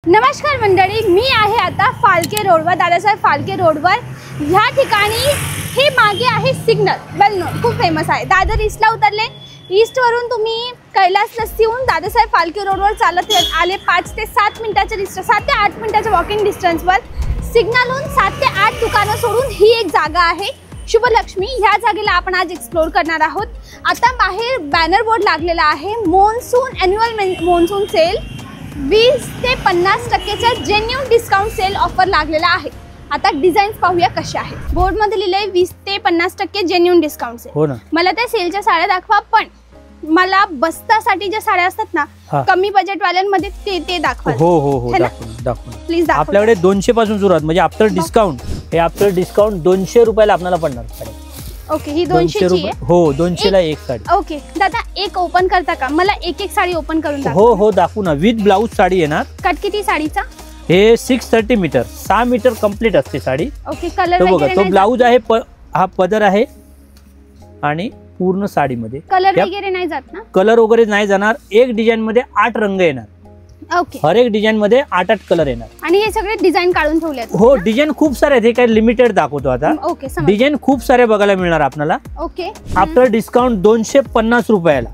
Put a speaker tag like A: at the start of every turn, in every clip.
A: नमस्कार मंडळी, मी आहे आता फाळके रोडवर, दादासाहेब फाळके रोडवर. ह्या ठिकाणी हे मागे आहे सिग्नल, वेल नोन, खूप फेमस आहे. दादर ईस्टला उतरले, ईस्टवरून तुम्ही कैलास रस्त्याहून दादासाहेब फाळके रोडवर चालत आले 5 ते 7 मिनिटाच्या डिस्टन्स, 7 ते 8 मिनिटाच्या वॉकिंग डिस्टन्सवर. सिग्नलहून 7 ते 8 दुकानं सोडून ही एक जागा आहे शुभलक्ष्मी. ह्या जागेला आपण आज एक्सप्लोर करणार आहोत. आता बाहेर बॅनर बोर्ड लागलेला आहे, मॉन्सून ॲन्युअल मॉन्सून सेल, 20 ते 50% जेन्युइन डिस्काउंट सेल ऑफर लागलेला आहे. आता डिझाईन्स पाहूया कशा आहेत. बोर्डमध्ये लिहिलंय 20 ते 50% जेन्युइन डिस्काउंट सेल.
B: हो ना.
A: मला त्या सेलच्या साड्या दाखवा, पण मला बस्तासाठी ज्या साड्या असतात ना कमी बजेट वाल्यांमध्ये ते दाखवा.
B: हो हो हो दाखवून
A: प्लीज दाखवा.
B: आपल्याकडे 200 पासून सुरुवात, म्हणजे आफ्टर डिस्काउंट, हे आफ्टर डिस्काउंट 200 रुपयाला आपल्याला पडणार.
A: ओके, ही 200 ची आहे.
B: हो, 200 ला एक साडी.
A: ओके दादा, एक ओपन करता का? मला एक एक साडी ओपन करून दाखवा.
B: हो हो दाखवू ना. विथ ब्लाउज साडी येणार.
A: कट किती साडीचा?
B: हे 630 मीटर, 6 मीटर कंप्लीट असते साडी.
A: ओके, कलर
B: बघा, तो ब्लाउज आहे, हा पदर आहे आणि पूर्ण साडीमध्ये
A: कलर वगैरे नाही जात ना?
B: कलर वगैरे नाही जाणार. एक डिझाइन मध्ये 8 रंग येणार.
A: ओके,
B: हर एक डिझाइन मध्ये 8 कलर येणार.
A: आणि हे सगळे डिझाइन काढून ठेवले आहेत?
B: हो, डिझाइन खूप सारे आहेत. हे काही लिमिटेड दाखवतो आता.
A: ओके,
B: डिझाइन खूप सारे बघायला मिळणार आपल्याला.
A: ओके,
B: आफ्टर डिस्काउंट 250 रुपयाला.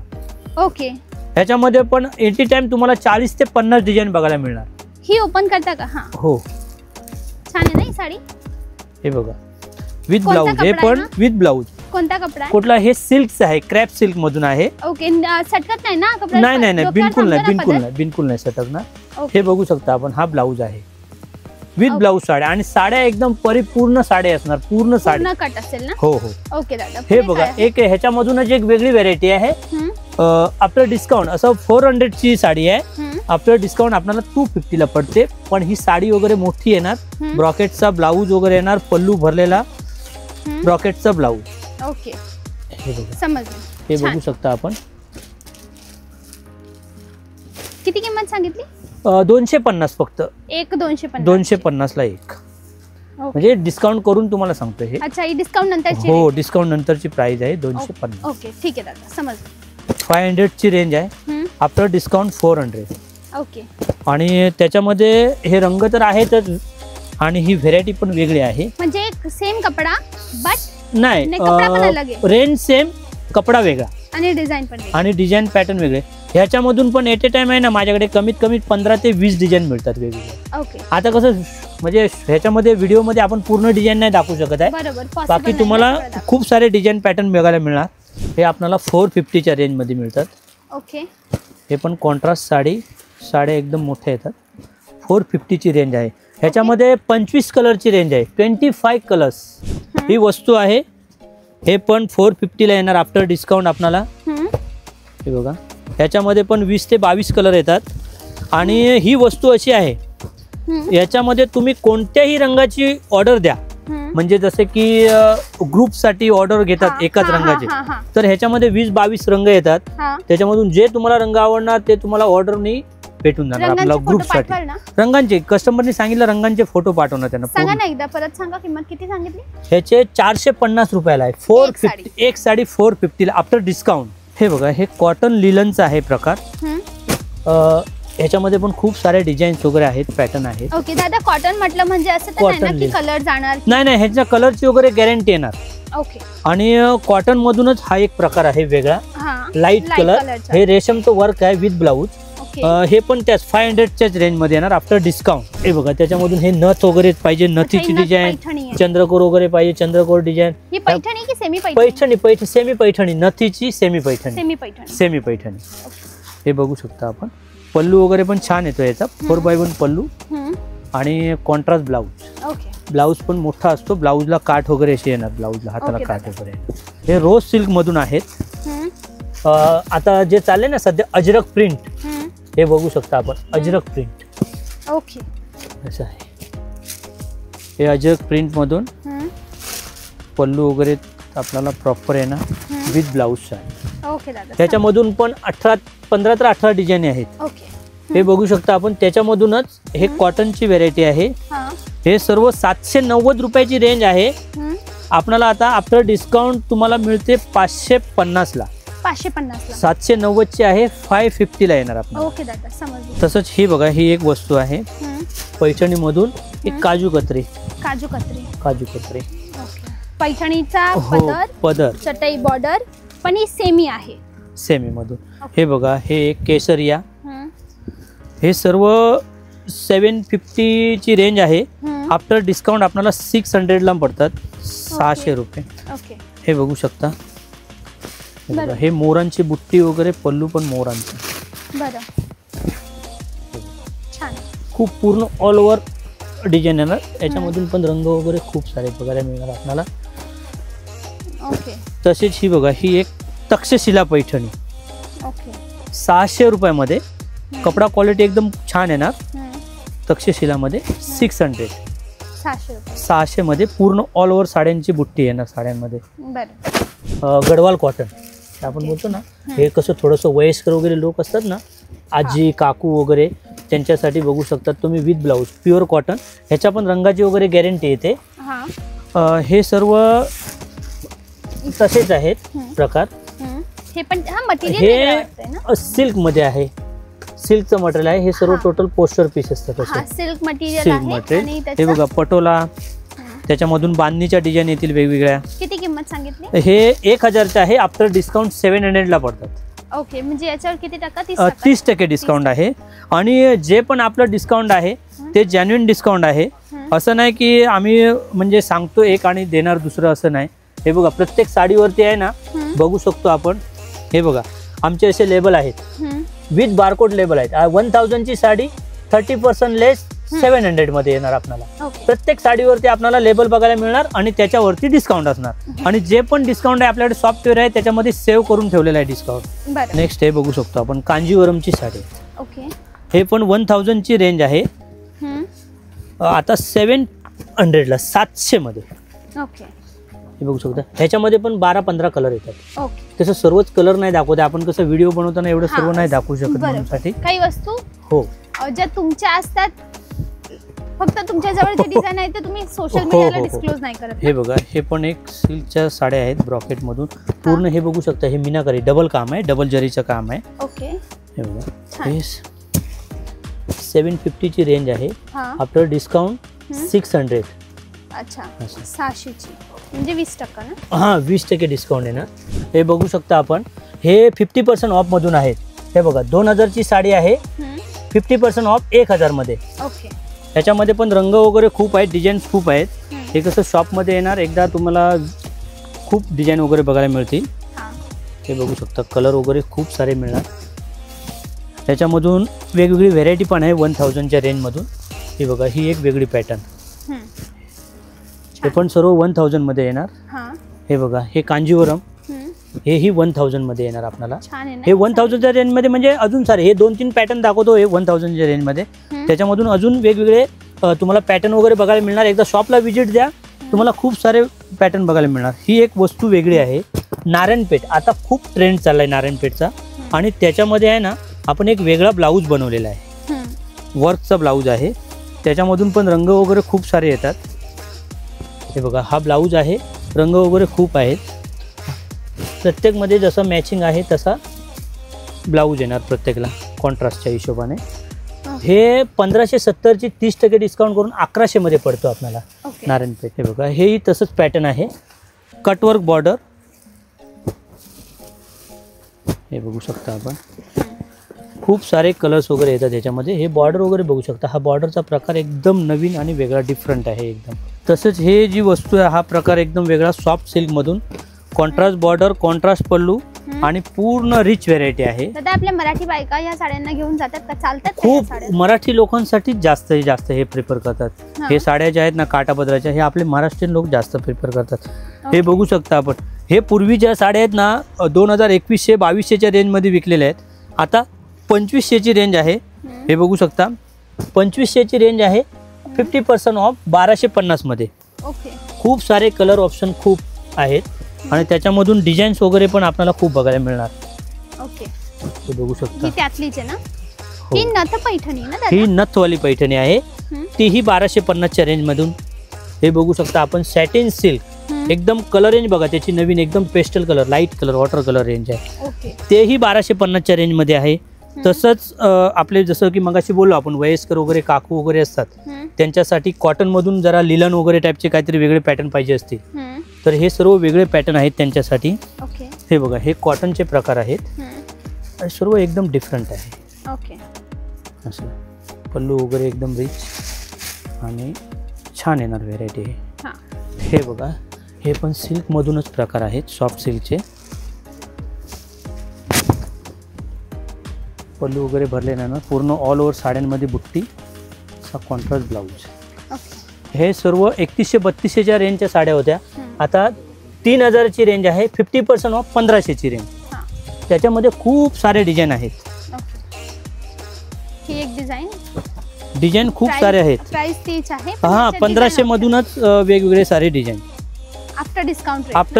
A: ओके,
B: ह्याच्यामध्ये पण एटी टाइम तुम्हाला 40 ते 50 डिझाइन बघायला मिळणार.
A: ही ओपन करता का? हा,
B: हो,
A: छान आहे ना ही साडी.
B: हे बघा, विथ ब्लाउज. हे पण विथ ब्लाउज.
A: कोणता कपडा?
B: कुठला? हे सिल्क आहे, क्रॅप सिल्क मधून आहे.
A: ओके, सटकत नाही ना कपडा?
B: नाही नाही नाही, बिलकुल नाही सटकणार. हे बघू शकता आपण, हा ब्लाउज आहे विथ ब्लाउज साड्या, आणि साड्या एकदम परिपूर्ण साड्या असणार. पूर्ण साडी
A: कट असेल ना?
B: हो हो.
A: ओके दादा,
B: हे बघा, एक ह्याच्यामधूनच एक वेगळी व्हेरायटी आहे. आफ्टर डिस्काउंट असं 400 ची साडी आहे. आफ्टर डिस्काउंट आपल्याला 250 ला पडते. पण ही साडी वगैरे मोठी येणार. ब्रॉकेटचा ब्लाऊज वगैरे येणार, पल्लू भरलेला ब्रॉकेटचा ब्लाऊज.
A: ओके,
B: हे बघा,
A: समजलं.
B: हे बघू शकता आपण.
A: किती किंमत सांगितली?
B: 250 फक्त.
A: एक 250.
B: 250 ला एक, म्हणजे डिस्काउंट करून तुम्हाला सांगतो हे.
A: अच्छा, ही डिस्काउंट नंतरची?
B: हो, डिस्काउंट नंतरची प्राइस आहे 250.
A: ओके, ठीक आहे दादा, समजलं.
B: 500 ची रेंज आहे. After discount 400.
A: ओके,
B: आणि त्याच्यामध्ये हे रंग तर आहेतच, आणि ही व्हेरायटी पण वेगळी आहे.
A: म्हणजे सेम कपडा बट
B: नाही,
A: कपडा पण अलग आहे.
B: रेंज सेम, कपडा वेगळा,
A: आणि डिझाइन पण वेगळी,
B: आणि डिझाइन पॅटर्न वेगळे. ह्याच्यामधून पण एट ए टाइम आहे ना, माझ्याकडे कमीत कमी 15 ते 20 डिझाइन मिळतात वेगवेगळे.
A: ओके, आता
B: कसं, म्हणजे ह्याच्यामध्ये व्हिडिओ मध्ये आपण पूर्ण डिझाइन नाही दाखवू शकत आहे.
A: बरोबर,
B: बाकी तुम्हाला खूप सारे डिझाइन पॅटर्न बघायला मिळणार. हे आपल्याला 450 च्या रेंज मध्ये मिळतात.
A: ओके,
B: हे पण कॉन्ट्रास्ट साड्या एकदम मोठ्या येतात. 450 ची रेंज आहे. ह्याच्यामध्ये 25 कलरची रेंज आहे, 25 कलर्स ही वस्तू आहे. हे पण 450 ला येणार आफ्टर डिस्काउंट आपल्याला. हे बघा, ह्याच्यामध्ये पण 20 ते 22 कलर येतात. आणि ही वस्तू अशी आहे, याच्यामध्ये तुम्ही कोणत्याही रंगाची ऑर्डर द्या, म्हणजे जसे की ग्रुपसाठी ऑर्डर घेतात एकाच रंगाचे, तर ह्याच्यामध्ये 20-22 रंग येतात. त्याच्यामधून जे तुम्हाला रंग आवडणार ते तुम्हाला ऑर्डरनी भेटून जाणार. आपला ग्रुपसाठी रंगांचे, कस्टमरनी सांगितलं रंगांचे फोटो पाठवणार त्यांना.
A: सांगा ना एकदा, परत सांगा, किंमत किती सांगितली?
B: ह्याचे 450 रुपयाला आहे. 450 एक साडी 450 ला आफ्टर डिस्काउंट. हे बघा, हे कॉटन लिलनचा आहे प्रकार. ह्याच्यामध्ये पण खूप सारे डिझाईन्स वगैरे आहेत, पॅटर्न आहेत.
A: ओके दादा, कॉटन म्हटलं म्हणजे असं तर नाही ना की कलर जाणार?
B: नाही नाही, ह्याच्या कलरची वगैरे गॅरंटी येणार.
A: ओके,
B: आणि कॉटन मधूनच हा एक प्रकार आहे वेगळा, लाईट कलर. हे रेशमचं वर्क आहे विथ ब्लाऊज. हे पण त्याच 500 च्याच रेंज मध्ये येणार आफ्टर डिस्काउंट. हे बघा, त्याच्यामधून हे नथ वगैरे पाहिजे, नथीची डिझाईन, चंद्रकोर वगैरे पाहिजे, चंद्रकोर डिझाईन.
A: ही पैठणी की सेमी
B: पैठणी? सेमी पैठणी, नथीची सेमी पैठणी.
A: सेमी पैठणी.
B: हे बघू शकता आपण. पल्लू वगैरे पण छान येतो याचा, 4x1 पल्लू, आणि कॉन्ट्रास्ट ब्लाऊज.
A: ओके,
B: ब्लाऊज पण मोठा असतो. ब्लाऊजला काठ वगैरे असे येणार, ब्लाऊजला हाताला काठ वगैरे. हे रोज सिल्क मधून आहेत. आता जे चालले ना सध्या, अजरक प्रिंट, हे बघू शकता आपण, अजरक प्रिंट.
A: ओके,
B: असं आहे. हे अजरक प्रिंट मधून पल्लू वगैरे आपल्याला प्रॉपर येणार विथ ब्लाऊज साडी.
A: ओके दादा,
B: त्याच्यामधून पण 15 ते 18 डिझाईन आहेत.
A: ओके,
B: हे बघू शकता आपण. त्याच्यामधूनच हे कॉटनची व्हेरायटी आहे. हे सर्व 790 रुपयाची रेंज आहे. आपल्याला आता आफ्टर डिस्काउंट तुम्हाला मिळते 550 ला.
A: 550 ला.
B: 790 ची आहे, 550 ला येणार आपल्याला.
A: ओके दादा, समजलं.
B: तसंच ही बघा, ही एक वस्तू आहे पैठणी मधून, एक काजू कतरी.
A: काजू कतरी.
B: काजू कतरी.
A: ओके. पैठणीचा पदर.
B: पदर.
A: चटई बॉर्डर, पण ही सेमी आहे.
B: सेमी मधून. हे बघा, हे एक केसरिया. हे सर्व 750 ची रेंज आहे. आफ्टर डिस्काउंट आपल्याला 600 ला पडतात, 600 रुपये.
A: ओके.
B: हे बघू शकता. हे मोरांची बुट्टी वगैरे, पल्लू पण मोरांचा.
A: बरं, छान.
B: खूप पूर्ण ऑल ओव्हर डिझाईन येणार. याच्यामधून पण रंग वगैरे खूप सारे बघायला मिळणार आपल्याला.
A: ओके.
B: तसेच ही बघा, ही एक तक्षशिला पैठणी.
A: ओके.
B: 600 रुपयामध्ये. कपडा क्वालिटी एकदम छान येणार. तक्षशिलामध्ये 600. 600 मध्ये पूर्ण ऑल ओव्हर साड्यांची बुट्टी येणार साड्यांमध्ये.
A: बरं.
B: गडवाल कॉटन आपण बोलतो ना, हे कसं थोडंसं वयस्कर वगैरे लोक असतात ना, आजी काकू वगैरे, त्यांच्यासाठी बघू शकतात तुम्ही, विथ ब्लाऊज, प्युअर कॉटन. ह्याच्या पण रंगाची वगैरे गॅरंटी येते. हे सर्व तसेच आहेत प्रकार.
A: हे पण मटेरियल
B: हे सिल्क मध्ये आहे, सिल्कचं मटेरियल आहे. हे सर्व टोटल पोस्टर पीस असतात.
A: Silk material.
B: Silk material. हे बघा, पटोला, त्याच्यामधून बांधणीच्या डिझाईन येतील वेगवेगळ्या.
A: किती किंमत सांगितली?
B: हे 1000 आहे. आफ्टर डिस्काउंट 700 ला पडतात.
A: ओके. म्हणजे याच्यावर किती टक्का?
B: 30% डिस्काउंट आहे. आणि जे पण आपलं डिस्काउंट आहे ते जेन्युइन डिस्काउंट आहे. असं नाही की आम्ही म्हणजे सांगतो एक आणि देणार दुसरं, असं नाही. हे बघा, प्रत्येक साडीवरती आहे ना, बघू शकतो आपण. हे बघा, आमचे असे लेबल आहेत, विथ बारकोड लेबल आहेत. 1000 ची साडी 30% लेस 700 मध्ये येणार आपल्याला. प्रत्येक साडीवरती आपल्याला लेबल बघायला मिळणार आणि त्याच्यावरती डिस्काउंट असणार. आणि जे पण डिस्काउंट आहे आपल्याकडे सॉफ्टवेअर आहे, त्याच्यामध्ये सेव्ह करून ठेवलेलं आहे डिस्काउंट. नेक्स्ट हे बघू शकतो आपण, कांजीवरमची साडी.
A: ओके.
B: हे पण 1000 ची रेंज आहे. आता 700 ला, 700 मध्ये.
A: ओके.
B: हे बघू शकता. ह्याच्यामध्ये पण 12-15 कलर येतात.
A: ओके.
B: तसं सर्वच कलर नाही दाखवते आपण, कसं व्हिडिओ बनवताना एवढं सर्व नाही दाखवू शकत म्हणूनसाठी.
A: काही वस्तू
B: हो
A: ज्या तुमच्या असतात, फक्त तुमच्या जवळ जे डिझाईन आहे ते तुम्ही सोशल मीडियाला डिस्क्लोज नाही करत.
B: हे बघा, हे पण एक सिल्कच्या साड्या आहेत ब्रॉकेट मधून पूर्ण. हे बघू शकता, हे मीनाकारी डबल काम आहे, डबल जरीचं काम आहे.
A: ओके.
B: हे बघा, हे 750 ची रेंज आहे. After discount 600.
A: अच्छा, 600 ची म्हणजे 20% ना?
B: हां, 20% डिस्काउंट आहे ना. हे बघू शकता आपण, हे 50% ऑफ मधून आहेत. हे बघा, 2000 ची साडी आहे, 50% ऑफ 1000 मध्ये.
A: ओके.
B: ह्याच्यामध्ये पण रंग वगैरे खूप आहेत, डिझाईन्स खूप आहेत. हे कसं शॉपमध्ये येणार, एकदा तुम्हाला खूप डिझाईन वगैरे बघायला मिळतील. हे बघू शकता, कलर वगैरे खूप सारे मिळणार. ह्याच्यामधून वेगवेगळी व्हेरायटी पण आहे 1000च्या रेंजमधून. हे बघा, ही एक वेगळी पॅटर्न. हे पण सर्व 1000 मध्ये येणार. हे बघा, हे कांजीवरम, हेही 1000 मध्ये येणार आपल्याला. हे 1000च्या रेंज मध्ये, म्हणजे अजून सारे, हे 2-3 पॅटर्न दाखवतो हे 1000च्या रेंज मध्ये. त्याच्यामधून अजून वेगवेगळे तुम्हाला पॅटर्न वगैरे बघायला मिळणार. एकदा शॉपला व्हिजिट द्या, तुम्हाला खूप सारे पॅटर्न बघायला मिळणार. ही एक वस्तू वेगळी आहे, नारायणपेठ. आता खूप ट्रेंड चाललाय नारायणपेठचा. आणि त्याच्यामध्ये आहे ना, आपण एक वेगळा ब्लाऊज बनवलेला आहे, वर्कचा ब्लाऊज आहे. त्याच्यामधून पण रंग वगैरे खूप सारे येतात. हे बघा, हा ब्लाऊज आहे, रंग वगैरे खूप आहेत. प्रत्येकमध्ये जसं मॅचिंग आहे तसा ब्लाऊज येणार प्रत्येकला कॉन्ट्रास्टच्या हिशोबाने. हे 1570 ची 30% डिस्काउंट करून 1100 मध्ये पडतो आपल्याला नारायणपेठ. हे बघा, हेही तसंच पॅटर्न आहे, कटवर्क बॉर्डर. हे बघू शकता आपण, खूप सारे कलर्स वगैरे येतात याच्यामध्ये. हे बॉर्डर वगैरे बघू शकता. हा बॉर्डरचा प्रकार एकदम नवीन आणि वेगळा, डिफरंट आहे एकदम. तसंच हे जी वस्तू आहे, हा प्रकार एकदम वेगळा, सॉफ्ट सिल्कमधून, कॉन्ट्रास्ट बॉर्डर, कॉन्ट्रास्ट पल्लू आणि पूर्ण रिच व्हेरायटी आहे.
A: दादा, आपल्या मराठी बायका या साड्यांना घेऊन जातात का? चालतात?
B: खूप मराठी लोकांसाठी जास्त हे प्रिफर करतात. हे साड्या ज्या आहेत ना, काठापदराच्या, हे आपले महाराष्ट्रीयन लोक जास्त प्रिफर करतात. हे बघू शकता आपण, हे पूर्वीच्या साड्या आहेत ना, 2100-2200च्या रेंजमध्ये विकलेल्या आहेत. आता 2500 ची रेंज आहे. हे बघू शकता, 2500 ची रेंज आहे, 50% ऑफ 1250 मध्ये. खूप सारे कलर ऑप्शन खूप आहेत आणि त्याच्यामधून डिझाईन्स वगैरे पण आपल्याला खूप बघायला मिळणार. हे बघू शकता,
A: त्यातलीच आहे ना? ही नथ पैठणी ना दादा?
B: ही नथवाली पैठणी आहे, तीही 1250च्या रेंज मधून. हे बघू शकता आपण, सॅटिन सिल्क, एकदम कलर रेंज बघा त्याची नवीन एकदम pastel colour, light colour, water colour range आहे.
A: ओके.
B: तेही 1250च्या रेंजमध्ये आहे. तसंच आपले जसं की मगाशी बोललो आपण वयस्कर वगैरे काकू वगैरे असतात त्यांच्यासाठी कॉटनमधून जरा लिलन वगैरे टाईपचे काहीतरी वेगळे पॅटर्न पाहिजे असतील तर हे सर्व वेगळे पॅटर्न आहेत त्यांच्यासाठी.
A: ओके.
B: हे बघा हे कॉटनचे प्रकार आहेत आणि सर्व एकदम डिफरंट आहे.
A: ओके.
B: असं पल्लू वगैरे एकदम रिच आणि छान येणार व्हेरायटी आहे. हे बघा हे पण सिल्कमधूनच प्रकार आहेत, सॉफ्ट सिल्कचे. पल्लू वगैरे भरले नाही ना, पूर्ण ऑल ओव्हर साड्यांमध्ये बुट्टी, असा कॉन्ट्रास्ट ब्लाऊज. हे सर्व 3100-3200च्या रेंजच्या साड्या होत्या. आता 3000ची रेंज आहे. 50% ऑफ 1500ची रेंज. त्याच्यामध्ये खूप सारे डिझाईन आहेत.
A: ही एक
B: डिझाईन खूप सारे आहेत.
A: प्राइस तीच आहे.
B: हां 1500 मधूनच वेगवेगळे सारे डिझाईन आफ्टर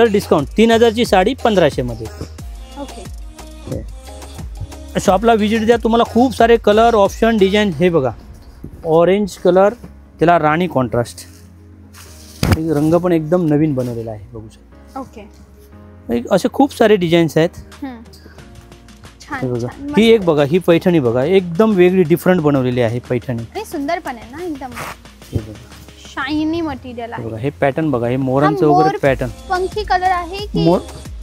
B: डिस्काउंट 3000ची साडी 1500 मध्ये.
A: ओके.
B: शॉपला व्हिजिट द्या, तुम्हाला खूप सारे कलर ऑप्शन डिझाईन. हे बघा ऑरेंज कलर, त्याला राणी कॉन्ट्रास्ट, रंग पण एकदम नवीन बनवलेला आहे बघू शकता.
A: ओके.
B: असे खूप सारे डिझाईन्स आहेत. हे बघा ही एक बघा, ही पैठणी बघा एकदम वेगळी डिफरंट बनवलेली आहे पैठणी.
A: सुंदर पण आहे ना एकदम. शायनी मटेरियल आहे.
B: बघा हे पॅटर्न बघा, हे मोरांचं वगैरे पॅटर्न.
A: फंकी कलर आहे की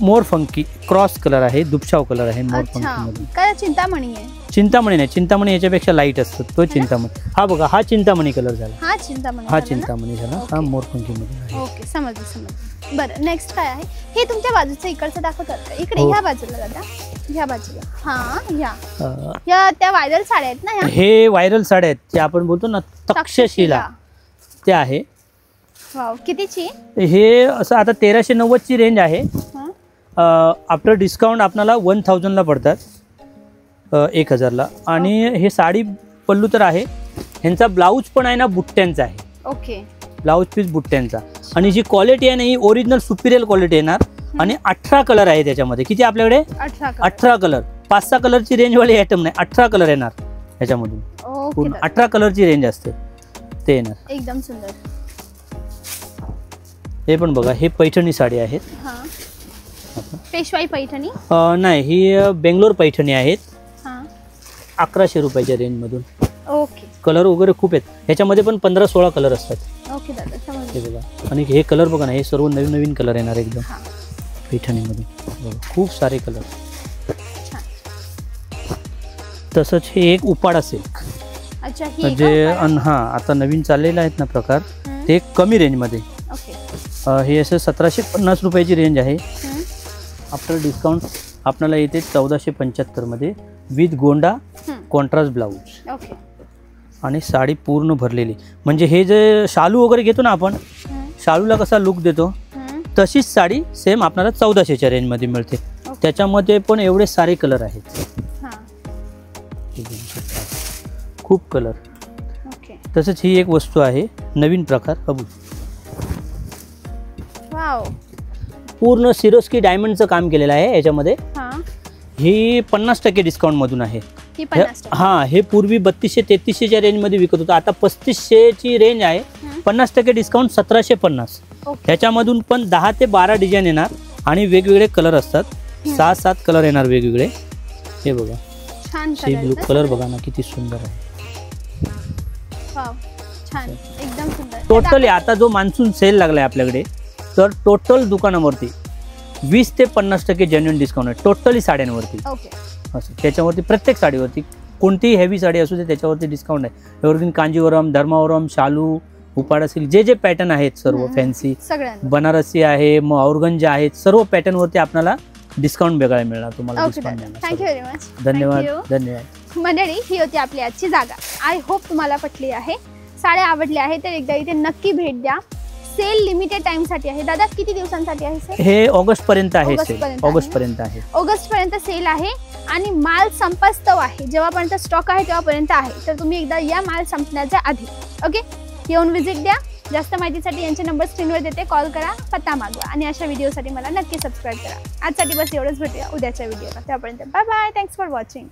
B: मोर फंकी क्रॉस कलर आहे, दुपछाव कलर आहे मोर फंकी मध्ये.
A: काय चिंतामणी आहे?
B: चिंतामणी नाही, चिंतामणी याच्यापेक्षा लाईट असतो तो चिंतामणी. हा बघा हा चिंतामणी कलर झाला.
A: हा चिंतामणी
B: झाला. हा मोर फंकी मध्ये.
A: ओके समजलं. बरं नेक्स्ट काय आहे? हे तुमच्या बाजूचं इकडचं दाखवतात का? इकडे ह्या बाजूला दादा, ह्या बाजूला. हा या त्या व्हायरल साड्या आहेत ना?
B: हे व्हायरल साड्या आहेत, ते आपण बोलतो ना तक्षशिला, ते आहे.
A: वाव कितीची?
B: हे असं आता 1390ची रेंज आहे. आफ्टर डिस्काउंट आपल्याला 1000ला पडतात, 1000ला. आणि हे साडी पल्लू तर आहे, ह्यांचा ब्लाऊज पण आहे ना बुट्ट्यांचा आहे.
A: ओके.
B: ब्लाऊज पीस बुट्ट्यांचा. आणि जी क्वालिटी आहे ना ही ओरिजिनल सुपिरियर क्वालिटी येणार. आणि 18 कलर आहे त्याच्यामध्ये. किती आपल्याकडे? 18 कलर. 5-6 कलरची रेंजवाली आयटम नाही, 18 कलर येणार ह्याच्यामधून. पूर्ण 18 कलरची रेंज असते ते येणार.
A: एकदम सुंदर.
B: हे पण बघा हे पैठणी साडी आहेत.
A: पेशवाई पैठणी
B: नाही, ही बेंगलोर पैठणी आहेत. 1100 रुपयाच्या रेंजमधून.
A: ओके.
B: कलर वगैरे खूप आहेत ह्याच्यामध्ये, पण 15-16 कलर असतात.
A: ओके दादा समजलं.
B: हे बघा आणि हे कलर बघा ना, हे सर्व नवीन नवीन कलर येणार एकदम पैठणीमध्ये. खूप सारे कलर. तसंच हे एक उपाडा सिल्क.
A: अच्छा.
B: जे हा आता नवीन चाललेले आहेत ना प्रकार, ते कमी रेंजमध्ये. हे असं 1750 रुपयाची रेंज आहे. आफ्टर डिस्काउंट आपल्याला येते 1475 मध्ये विथ गोंडा कॉन्ट्रास्ट ब्लाऊज. आणि साडी पूर्ण भरलेली. म्हणजे हे जे शालू वगैरे घेतो ना आपण, शालूला कसा लुक देतो तशीच साडी सेम आपल्याला 1400च्या रेंजमध्ये मिळते. त्याच्यामध्ये पण एवढे सारे कलर आहेत, खूप कलर. तसंच ही एक वस्तू आहे नवीन प्रकार. अबू पूर्ण सिरोस्की डायमंडचं काम केलेलं आहे याच्यामध्ये. ही 50% डिस्काउंट मधून आहे. हा हे पूर्वी 3200-3300च्या रेंजमध्ये विकत होतं, आता 3500ची रेंज आहे. 50% डिस्काउंट 1750. ह्याच्यामधून पण 10 ते 12 डिझाईन येणार आणि वेगवेगळे कलर असतात. 6-7 कलर येणार वेगवेगळे. हे बघा सी ब्लू कलर बघा ना किती सुंदर आहे.
A: एकदम सुंदर.
B: टोटली आता जो मान्सून सेल लागलाय आपल्याकडे, तर टोटल दुकानावरती 20 ते 50% जेन्युइन डिस्काउंट आहे टोटली साड्यांवरती. असं त्याच्यावरती प्रत्येक साडीवरती कोणतीही हेवी साडी असू दे त्याच्यावरती डिस्काउंट आहे. एव्हरग्रीन, कांजीवरम, धर्मावरम, शालू, उपाडा सिल्क, जे जे पॅटर्न आहेत सर्व फॅन्सी, बनारसी आहे, मग औरगंजा आहेत, सर्व पॅटर्नवरती आपल्याला डिस्काउंट बघायला मिळणार तुम्हाला.
A: Thank you very much.
B: धन्यवाद.
A: मंडळी ही होती आपली आजची जागा. आय होप तुम्हाला पटली आहे, साड्या आवडल्या आहेत तर एकदा इथे नक्की भेट द्या. सेल लिमिटेड टाइम साठी आहे. दादा किती दिवसांसाठी आहे सेल?
B: हे ऑगस्ट पर्यंत आहे. ऑगस्ट
A: पर्यंत सेल आहे आणि माल संपस्तव आहे. जेव्हापर्यंत स्टॉक आहे तेव्हापर्यंत आहे, तर तुम्ही एकदा या माल संपण्याच्या आधी ओके येऊन व्हिजिट द्या. जास्त माहितीसाठी यांचे नंबर स्क्रीनवर देते, कॉल करा, पत्ता मागवा आणि अशा व्हिडिओसाठी मला नक्की सबस्क्राईब करा. आजसाठी बस एवढंच. भेटूया उद्याच्या व्हिडिओला. त्यापर्यंत bye bye. Thanks for watching.